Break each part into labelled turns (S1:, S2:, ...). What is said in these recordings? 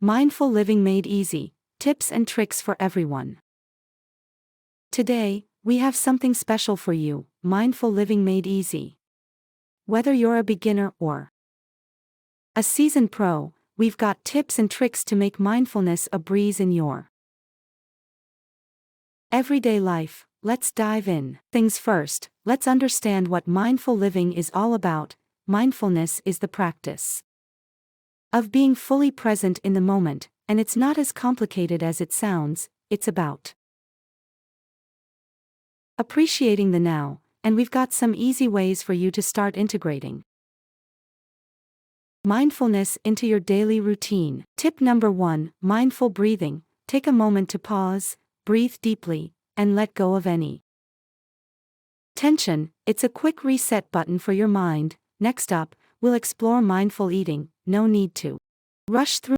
S1: Mindful Living Made Easy, Tips and Tricks for Everyone. Today, we have something special for you, Mindful Living Made Easy. Whether you're a beginner or a seasoned pro, we've got tips and tricks to make mindfulness a breeze in your everyday life. Let's dive in. Things first, let's understand what mindful living is all about. Mindfulness is the practice of being fully present in the moment, and it's not as complicated as it sounds. It's about appreciating the now, and we've got some easy ways for you to start integrating mindfulness into your daily routine. Tip number 1, mindful breathing. Take a moment to pause, breathe deeply, and let go of any tension. It's a quick reset button for your mind. Next up, we'll explore mindful eating. No need to rush through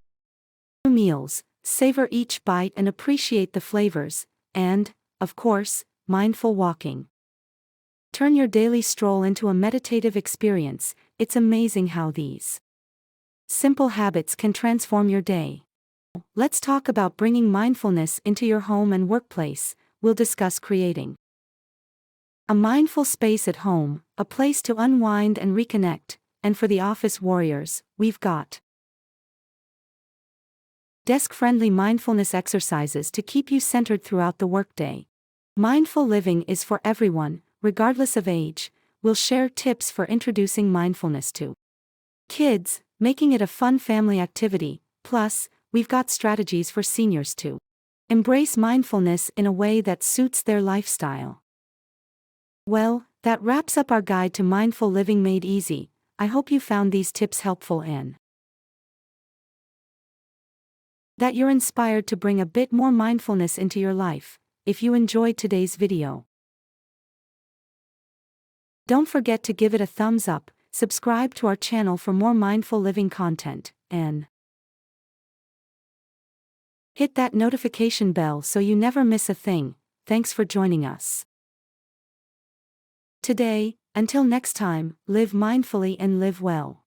S1: meals, savor each bite and appreciate the flavors, and, of course, mindful walking. Turn your daily stroll into a meditative experience. It's amazing how these simple habits can transform your day. Let's talk about bringing mindfulness into your home and workplace. We'll discuss creating a mindful space at home, a place to unwind and reconnect, and for the office warriors, we've got desk-friendly mindfulness exercises to keep you centered throughout the workday. Mindful living is for everyone, regardless of age. We'll share tips for introducing mindfulness to kids, making it a fun family activity. Plus, we've got strategies for seniors to embrace mindfulness in a way that suits their lifestyle. Well, that wraps up our guide to mindful living made easy. I hope you found these tips helpful and that you're inspired to bring a bit more mindfulness into your life. If you enjoyed today's video, don't forget to give it a thumbs up, subscribe to our channel for more mindful living content, and hit that notification bell so you never miss a thing. Thanks for joining us today. Until next time, live mindfully and live well.